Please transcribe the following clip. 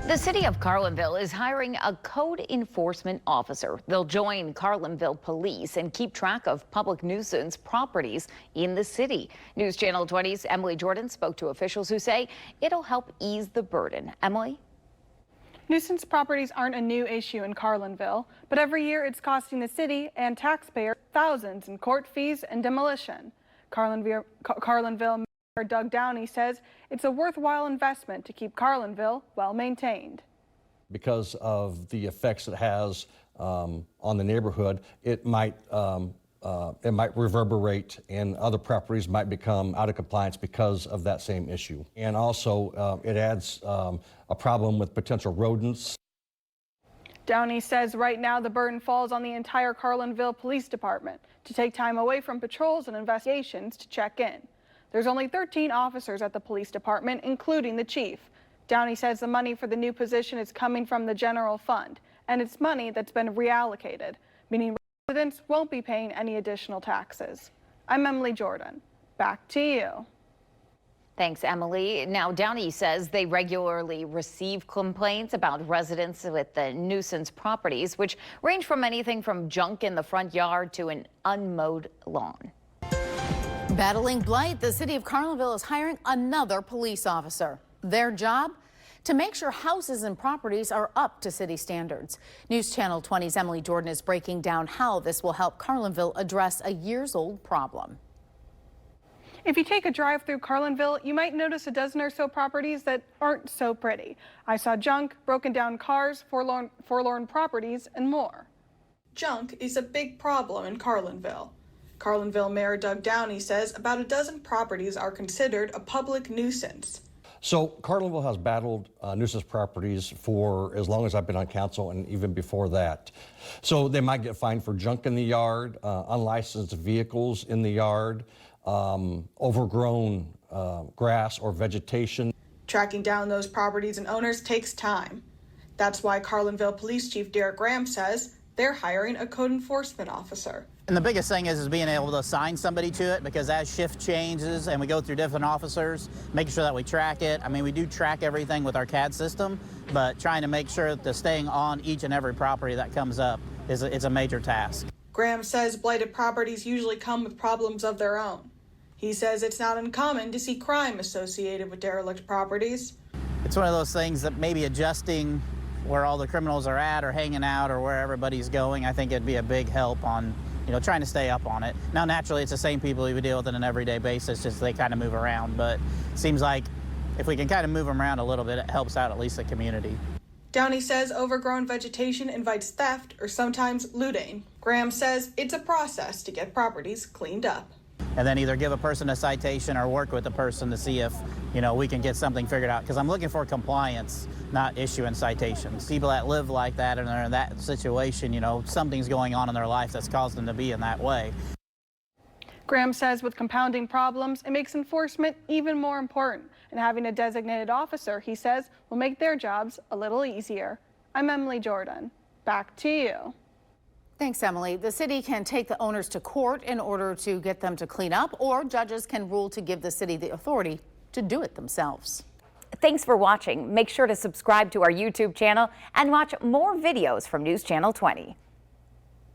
The city of Carlinville is hiring a code enforcement officer. They'll join Carlinville police and keep track of public nuisance properties in the city. News Channel 20's Emily Jordan spoke to officials who say it'll help ease the burden. Emily? Nuisance properties aren't a new issue in Carlinville, but every year it's costing the city and taxpayers thousands in court fees and demolition. Carlinville Mayor Doug Downey says it's a worthwhile investment to keep Carlinville well maintained. Because of the effects it has on the neighborhood, it might reverberate and other properties might become out of compliance because of that same issue. And also it adds a problem with potential rodents. Downey says right now the burden falls on the entire Carlinville Police Department to take time away from patrols and investigations to check in. There's only 13 officers at the police department, including the chief. Downey says the money for the new position is coming from the general fund, and it's money that's been reallocated, meaning residents won't be paying any additional taxes. I'm Emily Jordan. Back to you. Thanks, Emily. Now, Downey says they regularly receive complaints about residents with the nuisance properties, which range from anything from junk in the front yard to an unmowed lawn. Battling blight, the city of Carlinville is hiring another police officer. Their job? To make sure houses and properties are up to city standards. News Channel 20's Emily Jordan is breaking down how this will help Carlinville address a years-old problem. If you take a drive through Carlinville, you might notice a dozen or so properties that aren't so pretty. I saw junk, broken down cars, forlorn properties, and more. Junk is a big problem in Carlinville. Carlinville Mayor Doug Downey says about a dozen properties are considered a public nuisance. So Carlinville has battled nuisance properties for as long as I've been on council and even before that. So they might get fined for junk in the yard, unlicensed vehicles in the yard, overgrown grass or vegetation. Tracking down those properties and owners takes time. That's why Carlinville Police Chief Derek Graham says they're hiring a code enforcement officer. And the biggest thing is being able to assign somebody to it, because as shift changes and we go through different officers, making sure that we track it. I mean, we do track everything with our CAD system, but trying to make sure that staying on each and every property that comes up is a major task. Graham says blighted properties usually come with problems of their own. He says it's not uncommon to see crime associated with derelict properties. It's one of those things that maybe adjusting where all the criminals are at or hanging out or where everybody's going, I think it'd be a big help on, trying to stay up on it. Now, naturally, it's the same people we deal with on an everyday basis, just they kind of move around. But it seems like if we can kind of move them around a little bit, it helps out at least the community. Downey says overgrown vegetation invites theft or sometimes looting. Graham says it's a process to get properties cleaned up. And then either give a person a citation or work with the person to see if, we can get something figured out. Because I'm looking for compliance, not issuing citations. People that live like that and are in that situation, something's going on in their life that's caused them to be in that way. Graham says with compounding problems, it makes enforcement even more important. And having a designated officer, he says, will make their jobs a little easier. I'm Emily Jordan. Back to you. Thanks, Emily. The city can take the owners to court in order to get them to clean up, or judges can rule to give the city the authority to do it themselves. Thanks for watching. Make sure to subscribe to our YouTube channel and watch more videos from News Channel 20.